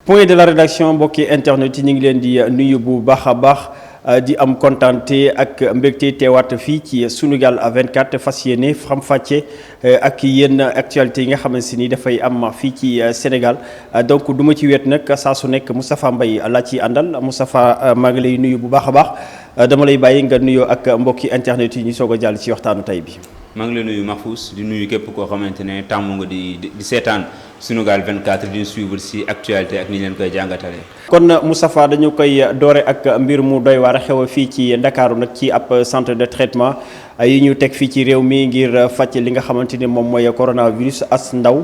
point de la rédaction mbokki internet yi ñu ngi leen di nuyu bu baax a baax di am kontante ak mbégte teewaat fii ci Sunugal 24 fas yéene faram-fàcce ak yenn actualité yi nga xamante ni dafay am fii ci Sénégal donc du ma ci wet nag saa su nekk Moustapha Mbaye laa ciy àndal Moustapha maa ngi lay nuyu bu baax a baax dama lay bàyyi nga nuyoo ak mbokki internet yi ñu soog a jàll ci waxtaanu tey bi. maa ngi lay nuyu Mahfous di nuyu képp koo xamante ne tàmm nga di seetaan Sunugal 24 di suivre si actualité ak ni leen koy jàngatalee. kon Moustapha dañu koy doore ak mbir mu doy waar xew fii ci Ndakaaru nag ci ab centre de traitement yi ñu teg fii ci réew mi ngir faj li nga xamante ni moom mooy coronavirus. as ndaw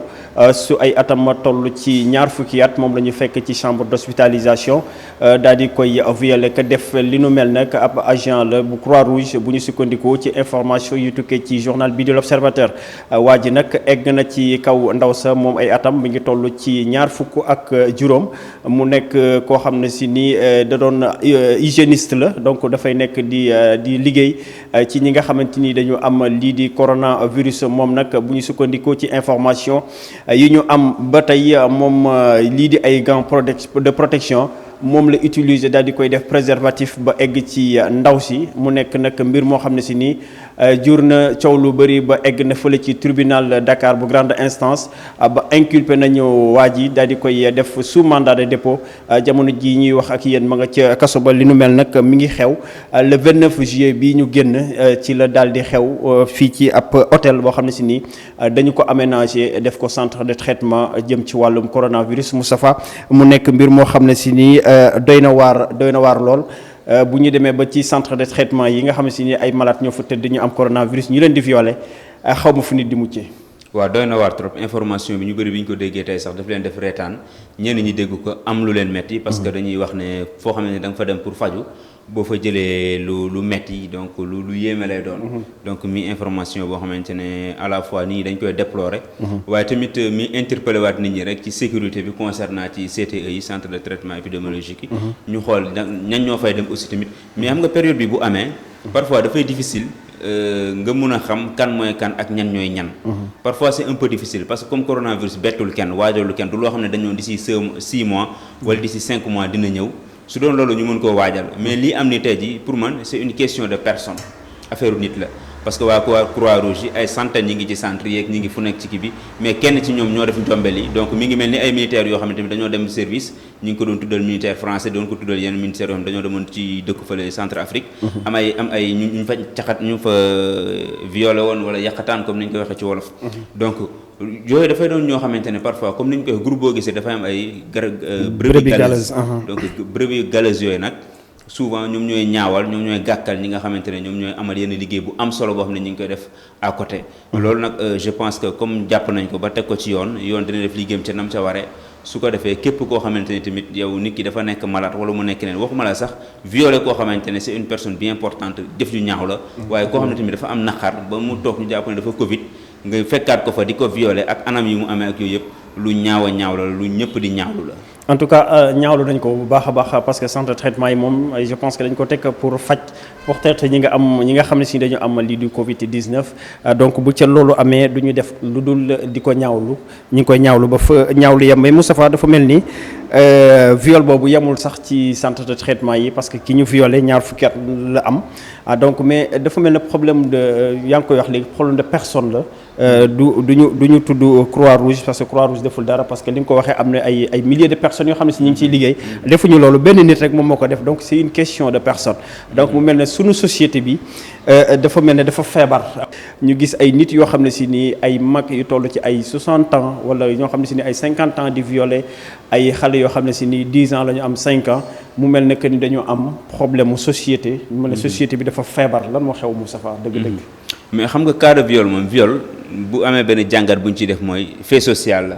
su ay atam toll ci ñaar fukki at moom la ñu fekk ci chambre d'hospitalisation daal di koy violé ka def li nu mel nag ab agent la bu Croix-Rouge bu ñu sukkandikoo ci information yu tukkee ci journal bi di l'Observateur. waa ji nag egg na ci kaw ndaw sa moom ay atam mi ngi toll ci ñaar fukk ak juróom mu nekk koo xam ne si ni da doon hygiéniste la donc dafay nekk di liggéey ci ñi nga xamante ni dañu am lii di coronavirus. moom nag bu ñu sukkandikoo ci information yi ñu am ba tey moom lii di ay gants de protection moom la utiliser daal di koy def préservatif ba egg ci ndaw si mu nekk nag mbir moo xam ne si nii jur na coow lu bëri ba egg na fële ci tribunal Dakar bu grande instance ba inculpé nañu waa ji daal di koy def sous mandat de dépôt jamono ji ñuy wax ak yéen ma nga ca kaso ba. li nu mel nag mi ngi xew le 29 juillet bii ñu génn ci la daal di xew fii ci ab hôtel boo xam ne si nii dañu ko aménagé def ko centre de traitement jëm ci wàllum coronavirus. Moustapha mu nekk mbir moo xam ne si nii doy na waar lool. bu ñu demee ba ci centre de traitement yi nga xam ne si ni ay malade ñoo fa tëdd ñu am coronavirus ñu leen di violer xaw ma fu nit di muccee. waaw doy na waar trop information bi ñu bëri bi ñu ko déggee tey sax daf leen def reetaan ñenn ñi dégg ko am lu leen metti parce que dañuy wax ne foo xam ne da nga fa dem pour faju boo fa jëlee lu metti donc lu yéeme lay doon. donc mi information boo xamante ne à la fois nit ñi dañ koy déplorer. waaye tamit mi interpellé waat nit ñi rek ci sécurité bi concernant ci CTE yi centre de traitement épidémiologique yi. ñu xool ñan ñoo fay dem aussi tamit mais xam nga période bi bu amee. parfois dafay difficile nga mun a xam kan mooy kan ak ñan ñooy ñan. parfois c'est un peu difficile parce que comme coronavirus bettul kenn waajalul kenn du loo xam ne dañoo d'ici 6 mois wala d'ici 5 mois dina ñëw. su doon loolu ñu mën koo waajal mais lii am ni tey jii pour man c'est une question de personne affaire nit la parce que waa Croix-Rouge yi ay centaines ñi ngi ci centre yeeg ñi ngi fu nekk ci kii bi mais kenn ci ñoom ñoo def njombel yi donc mi ngi mel ni ay militaires yoo xam ne tamit dañoo dem service ñi ngi ko doon tuddal militaire français doon ko tuddal yenn militaires yoo xam ne dañoo demoon ci dëkk fële centre Afrique am ay ñu fa caxat ñu fa violé woon wala yàqataan comme ni ñu koy waxee ci wolof donc yooyu dafay doon ñoo xamante ne parfois comme ni ñu koy groupe boo gisee dafay am ay brebis galeuses donc brebis galeuses yooyu nag souvent ñoom ñooy ñaawal ñoom ñooy gàkkal ñi nga xamante ne ñoom ñooy amal yenn liggéey bu am solo boo xam ne ñu ngi koy def à côté loolu nag je pense que comme jàpp nañ ko ba teg ko ci yoon dina def liggéeyam ca nam ca waree su ko defee képp koo xamante ne tamit yow nit ki dafa nekk malade wala mu nekk neen waxuma la sax violé koo xamante ne c'est une personne bien importante def ñu ñaaw la waaye koo xam ne tamit dafa am naqar ba mu toog ñu jàpp ne dafa Covid nga fekkaat ko fa di ko violé ak anam yi mu amee ak yooyu yëpp lu ñaaw la lu ñëpp di ñaawlu la. en tout cas ñaawlu nañ ko bu baax a baax parce que centre de traitement yi moom je pense que dañ ko teg pour faj peut-être ñi nga xam ne si dañu am lii du Covid 19 donc bu ca loolu amee du ñu def lu dul di ko ñaawlu ñu ngi koy ñaawlu ba fa ñaawlu yem mais Moustapha dafa mel ni viol boobu yemul sax ci centre de traitement yi parce que ki ñu violé ñaar fukki at la am donc mais dafa mel ne problème de yaa ngi koy wax léegi problème de personne la du ñu tudd Croix-Rouge parce que Croix-Rouge deful dara parce que li nga ko waxee am na ay milliers de personnes yoo xam ne si ñu ngi ciy liggéey defuñu loolu benn nit rek moom moo ko def donc c'est une question de personne donc mu mel ne sunu société bi dafa mel ne dafa feebar ñu gis ay nit yoo xam ne si nii ay mag yu toll ci ay 60 ans wala ñoo xam ne si ni ay 50 ans di violer ay xale yoo xam ne si nii 10 ans la ñu am 5 ans mu mel ne que ni dañoo am problème mu société mu mel ne société bi dafa feebar lan moo xew Moustapha dëgg-dëgg. mais xam nga cas de viol moom viol bu amee benn jàngat bu ñu ciy def mooy fait social la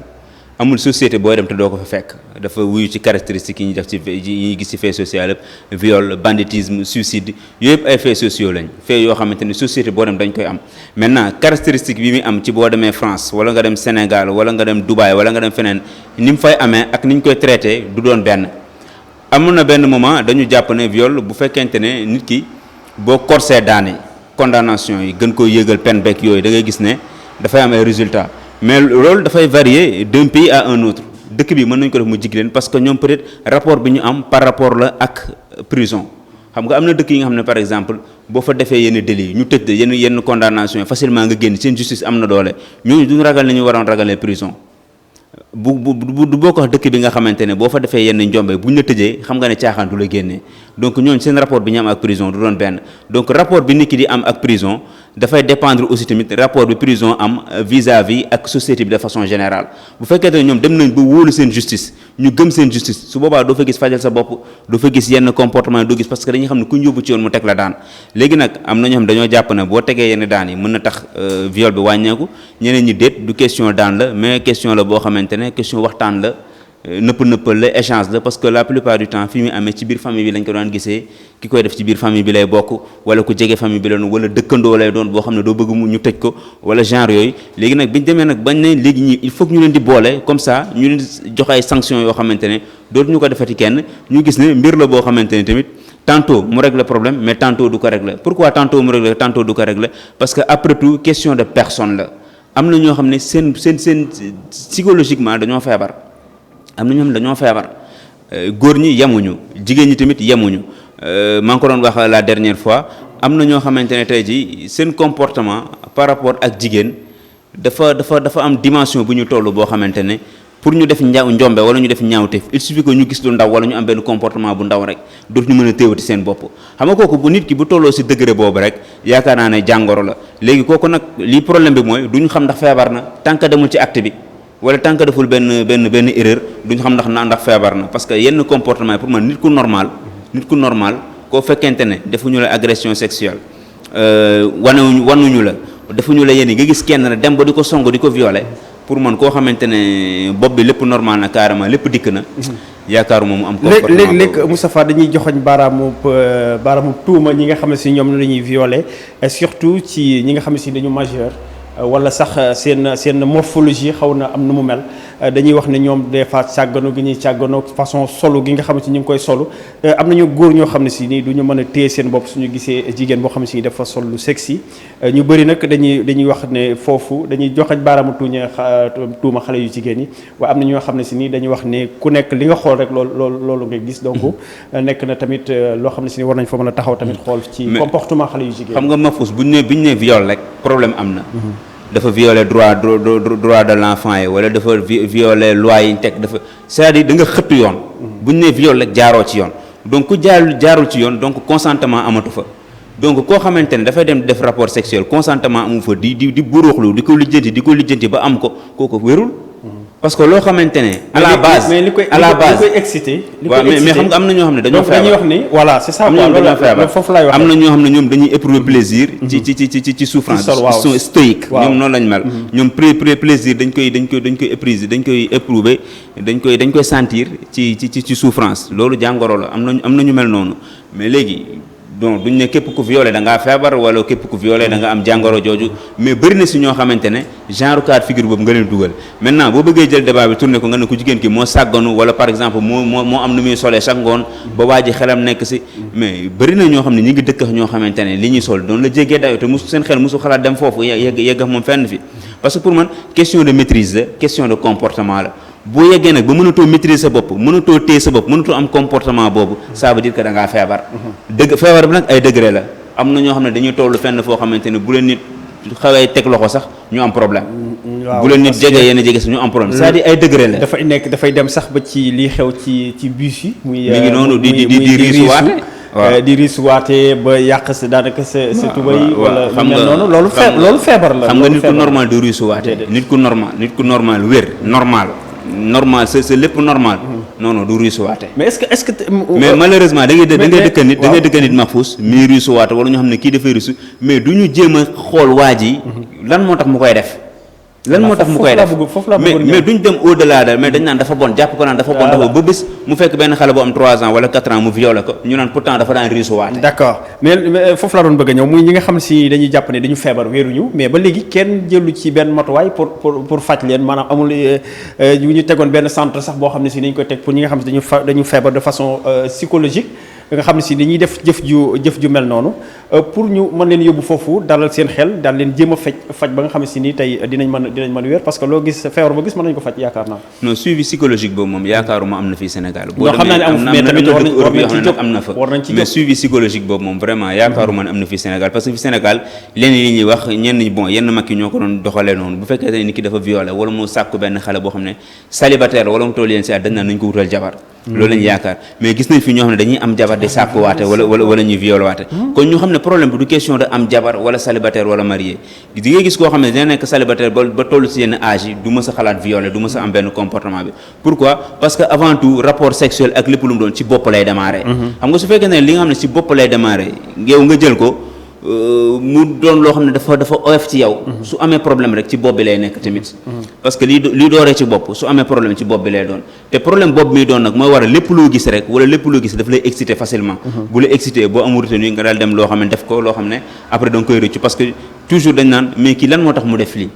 amul société booy dem te doo ko fa fekk dafa wuyu ci caractéristiques yi ñuy def ci yi ñuy gis ci fait social yëpp viol banditisme suicide yooyu yëpp ay faits sociaux lañ fait yoo xamante ni société boo dem dañ koy am maintenant caractéristique bi muy am ci boo demee France wala nga dem Sénégal wala nga dem Dubaï wala nga dem feneen ni mu fay amee ak ni ñu koy traité du doon benn amoon na benn moment dañu jàpp ne viol bu fekkente ne nit ki boo corsé daane condamnation yi gën koo yëgal peine beeg yooyu da ngay gis ne dafay am ay résultats mais loolu dafay varier d'un pays à un autre dëkk bi mën nañ ko def mu jig leen parce que ñoom peut-être rapport bi ñu am par rapport la ak prison xam nga am na dëkk yi nga xam ne par exemple boo fa defee yenn délits ñu tëj la yenn condamnation yi facilement nga génn seen justice am na doole ñooñu duñu ragal nañu waroon ragalee prison bu boo ko wax dëkk bi nga xamante ne boo fa defee yenn njombe bu ñu la tëjee xam nga ne caaxaan du la génnee donc ñooñu seen rapport bi ñu am ak prison du doon benn donc rapport bi nit ki di am ak prison dafay dépendre aussi tamit rapport bi prison am vis-à-vis ak société bi de façon générale bu fekkee ne ñoom dem nañ ba wóolu seen justice ñu gëm seen justice su boobaa doo fa gis fajal sa bopp doo fa gis yenn comportement yi doo gis parce que dañuy xam ne ku ñu yóbbu ci yoon mu teg la daan léegi nag am na ñoo xam dañoo jàpp ne boo tegee yenn daan yi mën na tax viol bi wàññeeku ñeneen ñi déet du question daan la mais question la boo xamante ne question waxtaan la nëppal la échange la parce que la plupart du temps fi mu amee ci biir famille bi lañ ko daan gisee ki koy def ci biir famille bi lay bokk wala ku jege famille bi la doon wala dëkkandoo lay doon boo xam ne doo bëgg mu ñu tëj ko wala genre yooyu léegi nag biñ demee nag bañ ne léegi ñi il faut que ñu leen di boole comme ça ñu leen di jox ay sanctions yoo xamante ne dootuñu ko defati kenn ñu gis ne mbir la boo xamante ne tamit tantôt mu règle problème mais tantôt du ko régler pourquoi tantôt mu régler tantôt du ko régler parce que après tout question de personne la am na ñoo xam ne seen psychologiquement dañoo feebar am na ñoom dañoo feebar góor ñi yemuñu jigéen ñi tamit yemuñu maa ngi ko doon wax la dernière fois am na ñoo xamante ne tey jii seen comportement par rapport ak jigéen dafa am dimension bu ñu toll boo xamante ne pour ñu def njombe wala ñu def ñaawteef il suffit que ñu gis lu ndaw wala ñu am benn comportement bu ndaw rek dootu ñu mën a téewati seen bopp xam nga kooku bu nit ki bu tolloo si degré boobu rek yaakaar naa ne jàngoro la léegi kooku nag lii problème bi mooy duñu xam ndax feebar na tant que demul ci acte bi wala tant que deful benn erreur duñu xam ndax feebar na parce que yenn comportement yi pour man nit ku normal koo fekkente ne defuñu la agression sexuelle wanuñu la defuñu la yenn nga gis kenn ne dem ba di ko song di ko violer pour man koo xamante ne bopp bi lépp normal na carrément lépp dikk na yaakaaruma mu am comportement léegi Moustapha dañuy joxoñ baaraamu tuuma ñi nga xam ne si ñoom la ñuy violer et surtout ci ñi nga xam ne si dañu majeur wala sax seen morphologie xaw na am nu mu mel dañuy wax ne ñoom des fois càggano gi ñuy càggano façon solo gi nga xam ne si ñu ngi koy solu am nañu góor ñoo xam ne si nii du ñu mën a téye seen bopp suñu gisee jigéen boo xam ne si dafa sol lu sexy ñu bëri nag dañuy wax ne foofu dañuy joxañ baaraamu tuuma xale yu jigéen yi waaye am na ñoo xam ne si nii dañuy wax ne ku nekk li nga xool rek loolu nga gis donc nekk na tamit loo xam ne si nii war nañ fa mën a taxaw tamit xool ci comportement xale yu jigéen xam nga Mahfouz biñ ne viol rek problème am na dafa violer droit de l'enfant yi wala dafa violer loi yi ñu teg dafa c'est-à-dire da nga xëttu yoon bu ñu nee viol rek jaaroo ci yoon donc ku jaarul ci yoon donc consentement amatu fa donc koo xamante ne dafay dem def rapport sexuel consentement amu fa di buruuxlu di ko lijjanti ba am ko kooku wérul parce que loo xamante ne à la base mais li koy excité mais xam nga am na ñoo xam ne dañoo feebar dañuy wax ni voilà c'est ça foofu laay wax am na ñoo xam ne ñoom dañuy éprouver plaisir ci souffrance ils sont stoïques ñoom noonu lañ mel ñoom plaisir dañ koy éprouver dañ koy sentir ci souffrance loolu jàngoro la am na ñu mel noonu mais léegi donc duñ ne képp ku violé da ngaa feebar wala képp ku violé da nga am jàngoro jooju mais bëri na si ñoo xamante ne genre cas de figure boobu nga leen dugal maintenant boo bëggee jël débat bi tourné ko nga ne ku jigéen ki moo sàgganu wala par exemple moo am nu muy solee chaque ngoon ba waa ji xelam nekk si mais bëri na ñoo xam ne ñi ngi dëkk ak ñoo xamante ne li ñuy sol doon la jéggee dayo te seen xel mosu xalaat dem foofu yegg ak moom fenn fi parce que pour man question de maîtrise la question de comportement la boo yeggee nag ba mënatoo maîtriser sa bopp mënatoo téye sa bopp mënatoo am comportement boobu ça veut dire que da ngaa feebar feebar bi nag ay degré la am na ñoo xam ne dañuy toll fenn foo xamante ne bu leen nit xawee teg loxo sax ñu am problème bu leen nit jege yenn jege sax ñu am problème c'est-à-dire ay degré la dafay dem sax ba ci lii xew ci bus yi muy mi ngi noonu di riisuwaate waaw di riisuwaate ba yàq sa daanaka sa tubay wala xam nga noonu loolu feebar la xam nga nit ku normal du riisuwaate nit ku normal wér normal c'est lépp normal non du riisuwaate mais est-ce que mais malheureusement da ngay dëkk nit Mahfouz mi riisuwaate wala ñu xam ne kii dafay riisu mais du ñu jéem a xool waa ji lan moo tax mu koy def mais duñ dem au delà de mais dañ naan dafa bon jàpp ko naan dafa bon dafa ba bés mu fekk benn xale bu am 3 ans wala 4 ans mu violé ko ñu naan pourtant dafa daan riisuwaate d'accord mais foofu laa doon bëgg a ñëw muy ñi nga xam si dañuy jàpp ne dañu feebar wéeruñu mais ba léegi kenn jëlu ci benn matuwaay pour faj leen maanaam amul yu ñu tegoon benn centre sax boo xam ne si dañu koy teg pour ñi nga xam ne dañu feebar de façon psychologique nga xam ne si dañuy def jëf ju mel noonu pour ñu mën leen yóbbu foofu dalal seen xel daal leen jéem a faj ba nga xam si ni tey dinañ mën a wér parce que loo gis feebar ba gis mën nañu ko faj yaakaar naa. non suivi psychologique boobu moom yaakaaruma am na fii Sénégal. boo xam naa ne am mais tamit am na fa mais suivi psychologique boobu moom vraiment yaakaaruma ne am na fii Sénégal parce que fi Sénégal leen li ñuy wax yenn mag yi ñoo ko doon doxalee noonu bu fekkee nit ki dafa violé wala mu sàkku benn xale boo xam ne célibataire wala mu toll yéen si at dañ naan nañ ko wutal jabar loolu lañu yaakaar mais gis nañ fi ñoo xam ne dañuy am jabar di sàkku waate wala ñuy violé waate kon ñu xam ne problème bi du question de am jabar wala célibataire wala marié di nga gis koo xam ne dina nekk célibataire ba toll si yenn âge yi du mës a xalaat violé du mës a am benn comportement bi pourquoi parce que avant tout rapport sexuel ak lépp lu mu doon ci bopp lay démarré xam nga su fekkee ne li nga xam ne si bopp lay démarré yow nga jël ko mu doon loo xam ne dafa oyof ci yow su amee problème rek ci bopp bi lay nekk tamit parce que lii dooree ci bopp su amee problème ci bopp bi lay doon te problème bopp mi doon nag mooy waral lépp loo gis rek wala lépp loo gis daf lay exciter facilement bu la exciter boo amul retenu nga daal dem loo xam ne def ko loo xam ne après da nga koy rëccu parce que toujours dañ naan mais kii lan moo tax mu def lii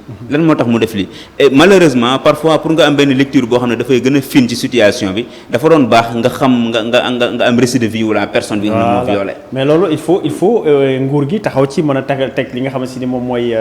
et malheureusement parfois pour nga am benn lecture boo xam ne dafay gën a fin ci situation bi dafa doon baax nga xam nga am récit de vie wala personne bi nga xam ne moo violé mais loolu il faut nguur gi taxaw ci mën a teg li nga xam ne si ni moom mooy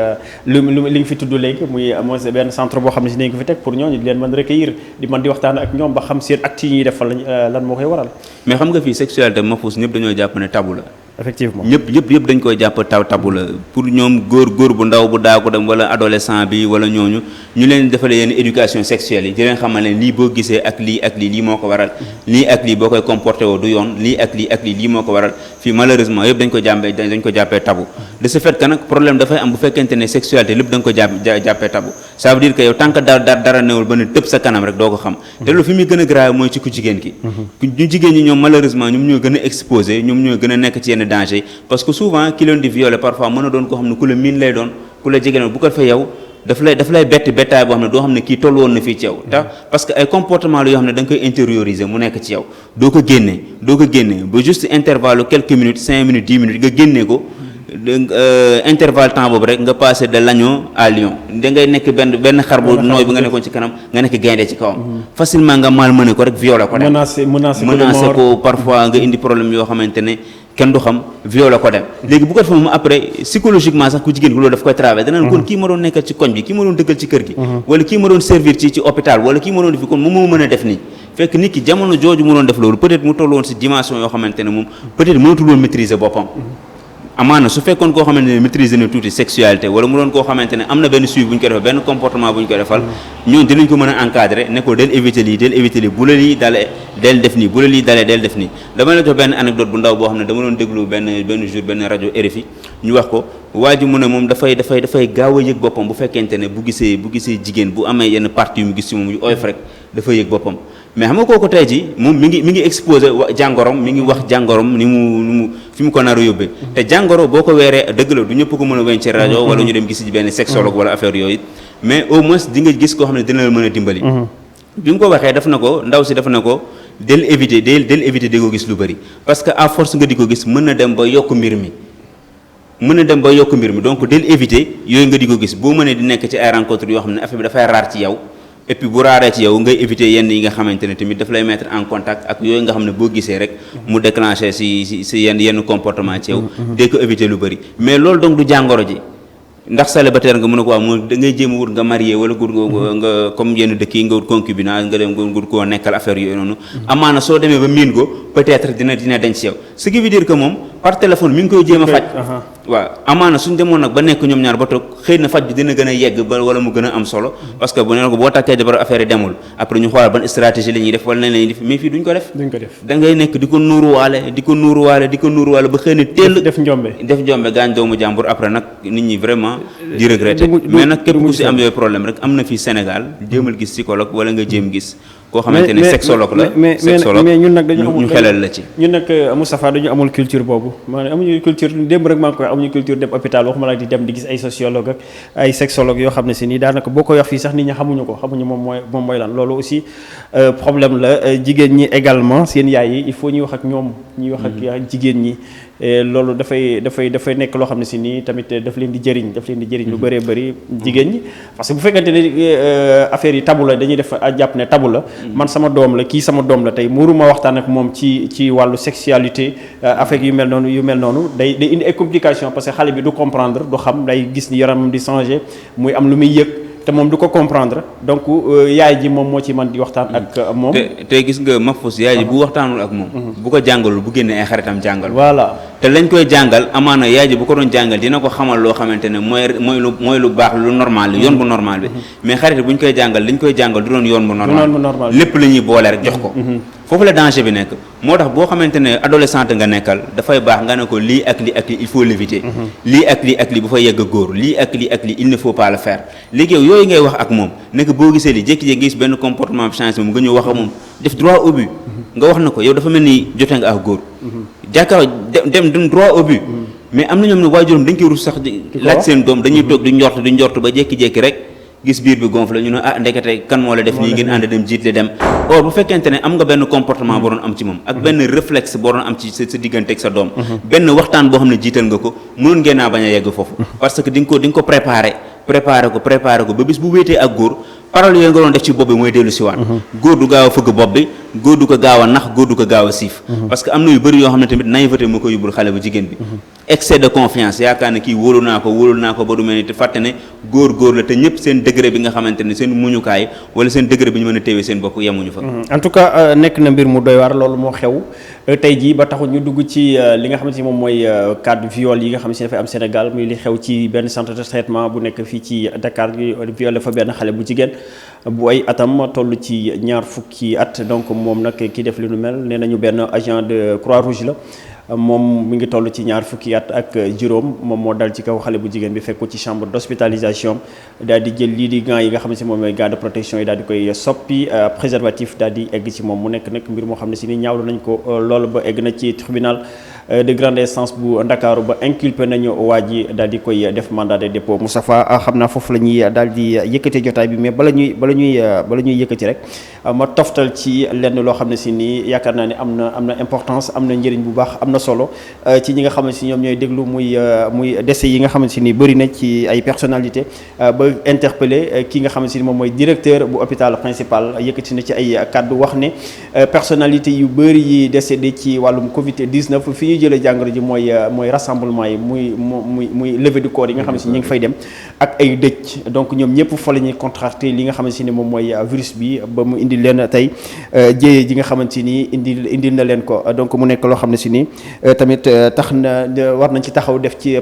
li nga fi tudd léegi muy benn centre boo xam ne si nañ ko fi teg pour ñooñu di leen mën recueillir di mën di waxtaan ak ñoom ba xam seen actes yi ñuy def lan moo koy waral mais xam nga fii sexualité mafus ñëpp dañoo jàpp ne tabu la effectivement ñëpp dañ koy jàpp tabu la pour ñoom góor bu ndaw bu daaku dem wala adolescent bi wala ñooñu ñu leen defalee yenn éducation sexuelle yi di leen xamal ne lii boo gisee ak lii moo ko waral lii ak lii boo koy comporté woo du yoon lii ak lii moo ko waral fii malheureusement yëpp dañ ko jàppee tabu de ce fait que nag problème dafay am bu fekkente ne sexualité lépp da nga ko jàppee tabu ça veut dire que yow tant que dara newul ba ne tëb sa kanam rek doo ko xam te loolu fi muy gën a grave mooy ci ku jigéen ki ñu jigéen ñi ñoom malheureusement ñoom ñoo gën a exposé ñoom ñoo gën a nekk ci yenn danger parce que souvent ki leen di violer parfois mën a doon koo xam ne ku la miin lay doon ku la jege bu ko defee yow daf lay bettaay boo xam ne doo xam ne kii toll woon na fii ci yow tax parce que ay comportement la yoo xam ne da nga koy intérioriser mu nekk ci yow doo ko génnee ba juste intervalle quelques minutes 5 minutes 10 minutes nga génnee ko intervalle temps boobu rek nga passé de l'agneau à lion da ngay nekk benn xar bu nooy bi nga nekkoon ci kanam nga nekk gaynde ci kawam facilement nga malmené ko rek violé ko dem menacé ko parfois nga indi problème yoo xamante ne kenn du xam violé ko dem léegi bu ko defee moom après psychologiquement sax ku jigéen gi loolu daf koy travailler danaan kon kii ma doon nekkal ci koñ bi kii ma doon dëkkal ci kër gi wala kii ma doon servir ci hôpital wala kii ma doon defi kon moom moo mën a def nii fekk nit ki jamono jooju mu doon def loolu peut-être mu toll woon si dimension yoo xamante ne moom peut-être mënatul woon maîtriser boppam amaana su fekkoon koo xamante ne maîtriser na tuuti sexualité wala mu doon koo xamante ne am na benn suivi bu ñu ko defal benn comportement bu ñu ko defal ñoon dinañ ko mën a encadrer ne ko del éviter lii bu la lii dalee del def nii bu la lii dalee del def nii dama la jox benn anecdote bu ndaw boo xam ne dama doon déglu benn jour benn rajo RFI ñu wax ko waa ji mu ne moom dafay gaaw a yëg boppam bu fekkente ne bu gisee jigéen bu amee yenn partie yu mu gis ci moom yu oyof rek dafay yëg boppam mais xam nga kooku tey ji moom mi ngi exposé jàngorom mi ngi wax jàngorom ni mu fi mu ko nar a yóbbee te jàngoro boo ko weeree dëgg la du ñëpp ko mën a weñ ci rajo wala ñu dem gis ci benn sexologue wala affaire yooyu mais au moins di nga gis koo xam ne dina la mën a dimbali bi mu ko waxee ndaw si def na ko del éviter di ko gis lu bëri parce que à force nga di ko gis mën na dem ba yokk mbir mi donc del éviter yooyu nga di ko gis boo mënee di nekk ci ay rencontre yoo xam ne affaire bi dafay raar ci yow et puis bu raaree ci yow ngay éviter yenn yi nga xamante ne tamit daf lay mettre en contact ak yooyu nga xam ne boo gisee rek mu déclencher si yenn comportement ci yow dee ko éviter lu bëri mais loolu donc du jàngoro ji ndax célibataire nga mën a ko wax da ngay jéem a wut nga marié wala nga comme yenn dëkk yi nga wut concubinage nga dem nga wut koo nekkal affaire yooyu noonu amaana soo demee ba miin ko peut-être dina denc ci yow ce qui veut dire que moom par téléphone mi ngi koy jéem a faj waaw amaana suñ demoon nag ba nekk ñoom ñaar ba toog xëy na faj bi dina gën a yegg ba wala mu gën a am solo parce que bu ne ko boo takkee jabar affaire yi demul après ñu xoolal ban stratégie la ñuy def wala nañ la ñuy def mais fii duñ ko def da ngay nekk di ko nuuruwaale ba xëy na teel def njombe gaañ doomu jàmbur après nag nit ñi vraiment di regretter mais nag képp ku si am yooyu problème rek am na fii Sénégal jéemal gis psychologue wala nga jéem gis koo xamante ne sexologue la mais ñun nag dañu amul ñu xelal la ci ñun nag Moustapha dañu amul culture boobu maanaam amuñu culture démb rek maa ngi koy amuñu culture dem hôpital waxuma la di dem di gis ay sociologue ak ay sexologue yoo xam ne si nii daanaka boo koy wax fii sax nit ñi xamuñu moom mooy lan loolu aussi problème la jigéen ñi également seen yaay yi il faut ñuy wax ak ñoom ñuy wax ak jigéen ñi loolu dafay nekk loo xam ne si nii tamit daf leen di jëriñ lu bëree bëri jigéen ñi parce que bu fekkante ne affaire yi tabu la dañuy def jàpp ne tabu la man sama doom la kii sama doom la tey muuruma waxtaan ak moom ci wàllu sexualité affaire yu mel noonu day indi ay complications parce que xale bi du comprendre du xam day gis ni yaramam di changer muy am lu muy yëg te moom du ko comprendre donc yaay ji moom moo ci mën di waxtaan ak moom. te gis nga Mahfous yaay ji bu waxtaanul ak moom. bu ko jàngalul bu génnee ay xaritam jàngal. voilà te lañ koy jàngal amaana yaay ji bu ko doon jàngal dina ko xamal loo xamante ne mooy lu baax lu normal yoon bu normal bi mais xarit bu ñu koy jàngal liñ koy jàngal du doon yoon bu normal lépp la ñuy boole rek jox ko. foofu la danger bi nekk moo tax boo xamante ne adolescente nga nekkal dafay baax nga ne ko lii ak lii il faut l'éviter. lii ak lii bu fa yegg góor lii ak lii il ne faut pas le faire léegi yow yooyu ngay wax ak moom nekk boo gisee li jékki-jékki gis benn comportement bi changé moom nga ñëw wax ak moom def droit au but nga wax na ko yow dafa mel ni jote nga ak góor jàkkaar dem droit au but mais am na ñoom ne waajuram dañ koy rus sax di laaj seen doom dañuy toog di njort ba jékki-jékki rek gis biir bi gonfle ñu ne ndekete kan moo la def nii ngeen ànd dem jiitle dem or bu fekkente ne am nga benn comportement boo doon am ci moom ak benn réflexe boo doon am ci sa diggante ak sa doom benn waxtaan boo xam ne jiital nga ko mënoon ngeen naa bañ a yegg foofu parce que di nga ko préparé ko ba bis bu wéetee ak góor parole yooyu nga doon def ci bopp bi mooy dellu si waat góor du gaaw a fëgg bopp bi góor du ko gaaw a nax góor du ko gaaw a siif parce que am na yu bëri yoo xam ne tamit naïveté moo ko yóbbul xale bu jigéen bi excès de confiance yaakaar ne kii wóolu naa ko ba du mel ni te fàtte ne góor la te ñëpp seen degré bi nga xamante ne seen muñukaay wala seen degré bi ñu mën a téewee seen bopp yemuñu fa en tout cas nekk na mbir mu doy waar loolu moo xew tey jii ba taxul ñu dugg ci li nga xamante ni moom mooy cas de viol yi nga xam ne si dafay am Sénégal muy li xew ci benn centre de traitement bu nekk fii ci Dakar violé fa benn xale bu jigéen bu ay atam toll ci 20 fukki at donc moom nag ki def li nu mel nee nañu benn agent de Croix-Rouge la moom mi ngi toll ci 20 fukki at ak juróom moom moo dal ci kaw xale bu jigéen bi fekk ko ci chambre d'hospitalisation daal di jël lii di gants yi nga xam ne si moom mooy gants de protection yi daal di koy soppi préservatif daal di egg ci moom mu nekk nag mbir moo xam ne si ni ñaawlu nañ ko loolu ba egg na ci tribunal de grande instance bu Ndakaaru ba inculpé nañu waa ji daal di koy def mandat de dépôt Moustapha xam naa foofu la ñuy daal di yëkkati jotaay bi mais bala ñuy yëkkati rek ma toftal ci lenn loo xam ne si nii yaakaar naa ne am na importance am na njëriñ bu baax am na solo ci ñi nga xam ne si ñoom ñooy déglu muy décès yi nga xam ne si ni bëri na ci ay personnalité ba interpellé ki nga xam ne si ni moom mooy directeur bu hôpital principal yëkkati na ci ay kàddu wax ne personnalité yu bëri yi décédé ci wàllum Covid 19 fi ñuy jëlee jàngoro ji mooy rassemblement yi muy levée du corps yi nga xam ne si ñu ngi fay dem ak ay dëj donc ñoom ñëpp fa la ñuy contracté li nga xam ne si ni moom mooy virus bi ba mu indi leen tey jéyee ji nga xamante ni indi na leen ko donc mu nekk loo xam ne si ni tamit tax na war nañ ci taxaw def ci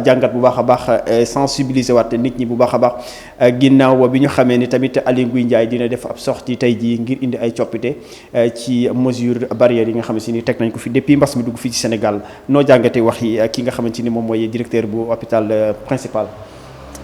jàngat bu baax a baax sensibiliser waat nit ñi bu baax a baax ginnaaw bi ñu xamee ni tamit Aly Ngouille Ndiaye dina def ab sortie tey jii ngir indi ay coppite ci mesure barrières yi nga xam ne si ni teg nañ ko fi depuis mbas mi dugg fii ci Sénégal noo jàngatee wax yi ki nga xamante ni moom mooy directeur bu hôpital principal.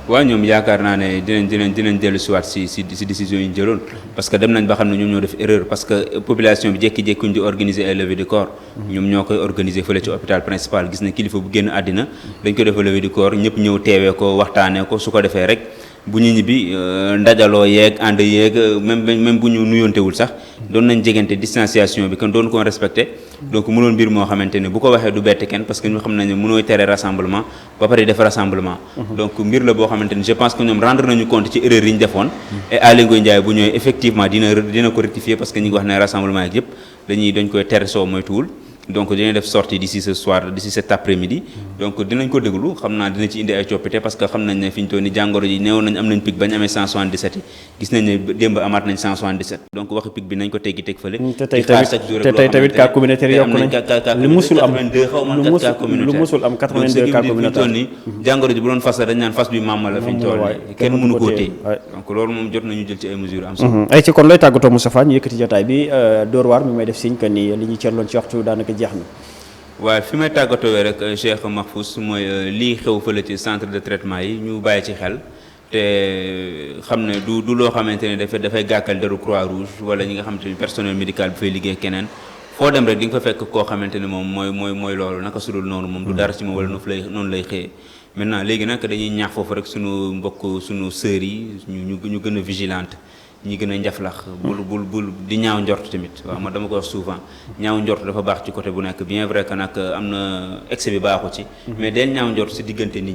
waaw ñoom yaakaar naa ne dinañ dellu si waat si décision yi ñu jëloon parce que dem nañ ba xam ne ñoom ñoo def erreur parce que population bi jékki-jékkuñ di organiser ay levée du corps ñoom ñoo koy organiser fële ci hôpital principal gis na kilifa bu génn àddina dañ ko def levée du corps ñëpp ñëw teewee ko waxtaanee ko su ko defee rek bu ñu ñibbi ndajaloo yeeg ànd yeeg même bu ñu nuyontewul sax doon nañ jegante distanciation bi kon doon ko respecté donc mënoon mbir moo xamante ne bu ko waxee du bett kenn parce que ñu xam nañ ne mënooy tere rassemblement ba pare def rassemblement donc mbir la boo xamante ne je pense que ñoom rendre nañu compte ci erreur yi ñu defoon et Aly Ngouille Ndiaye bu ñëwee effectivement dina ko rectifier parce que ñu ngi wax ne rassemblement yi yëpp dañ koy tere soo moytuwul donc dinañ def sortie d'ici ce soir d'ici cet après-midi donc dinañ ko déglu xam naa dina ci indi ay coppite parce que xam nañ ne fi ñu toll ni jàngoro ji néewoon nañ am nañ pic bañ amee 177 yi gis nañ ne démb amaat nañ 177 donc waxi pic bi nañ ko teggi teg fële te tey tamit cas communautaire yokk nañ lu musul am 82 xaw ma cas communautaire lu musul am 82 cas communautaire ni jàngoro ji bu doon fas dañ naan fas bi maam la fi ñu toll ni kenn mënu koo téye donc loolu moom jot nañu jël ci ay mesures am solo ay ci kon looy tàggatoo Moustapha ñu yëkkati jotaay bi Dóor waar mi may def signe que ni li ñu cërloon ci waxtu daanaka jeex na. waaw fi may tàggatoo rek Cheikh Mahfous mooy lii xew fële ci centre de traitement yi ñu bàyyi ci xel te xam ne du loo xamante ne dafay gàkkal deru Croix-Rouge wala ñi nga xamante ni personnel médical bi fay liggéey keneen foo dem rek di nga fa fekk koo xamante ne moom mooy loolu naka sudul noonu moom du dara ci moom wala noonu lay xëyee maintenant léegi nag dañuy ñaax foofu rek sunu mbokk sunu sœurs yi ñu gën a vigilante ñi gën a njaflax bul di ñaaw njort tamit waaw man dama ko wax souvent ñaaw njort dafa baax ci côté bu nekk bien vrai que nag am na excès bi baaxu ci mais del ñaaw njort si diggante nit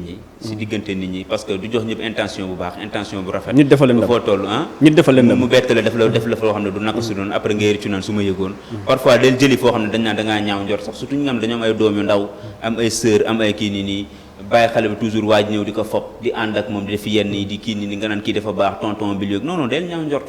ñi parce que du jox ñëpp intention bu baax intention bu rafet nit defal leen foo toll nit defal leen mu bett la def la foo xam ne du naka su doon après ngay rëccu naan su ma yëgoon parfois del jëli foo xam ne dañ naan da ngaa ñaaw njort sax surtout ñi nga xam ne dañoo am ay doom yu ndaw am ay sœur am ay kii nii bàyyi xale bi toujours waa ji ñëw di ko fopp di ànd ak moom di def yenn yi di kii nii nga naan kii dafa baax tonton bi léegi non del ñaaw njort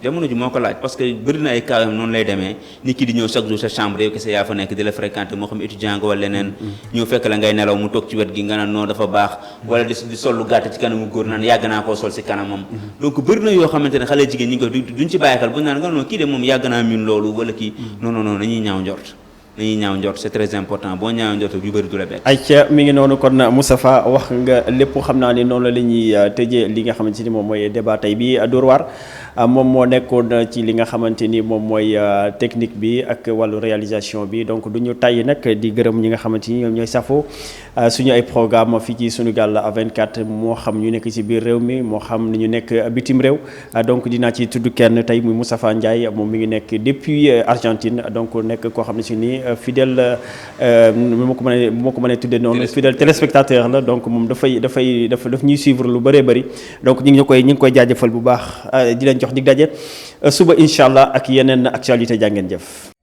jamono ji moo ko laaj parce que bëri na ay cas noonu lay demee nit ki di ñëw chaque jour sa chambre yow kese yaa fa nekk di la fréquenter moo xam étudiant nga wala leneen ñëw fekk la ngay nelaw mu toog ci wet gi nga naan non dafa baax wala di sol lu gàtt ci kanamu góor naan yàgg naa koo sol si kanamam donc bëri na yoo xamante ne xale jigéen ñi ngi ko duñ ci bàyyi xel buñ naan nga non kii de moom yàgg naa miin loolu wala kii non nañuy ñaaw njort c'est très important boo ñaaw njort yu bëri du la bett. ayca mi ngi noonu kon Moustapha wax nga lépp xam naa ni noonu la ñuy tëjee li nga xamante ni moom mooy débat tey bi Dóor waar moom moo nekkoon ci li nga xamante ni moom mooy technique bi ak wàllu réalisation bi donc du ñu tàyyi nag di gërëm ñi nga xamante ni ñoom ñooy safo suñu ay programme fii ci Sunugal 24 moo xam ñu nekk ci biir réew mi moo xam ni ñu nekk bitim réew donc dinaa ci tudd kenn tey muy Moustapha Ndiaye moom mi ngi nekk depuis Argentine donc nekk koo xam ne si ni fidèle bu ma ko mënee tuddee noonu fidèle téléspectateur la donc moom daf ñuy suivre lu bëree bëri donc ñu ngi koy jaajëfal bu baax di leen jox dig daje suba incha allah ak yeneen actualité jàngeen jëf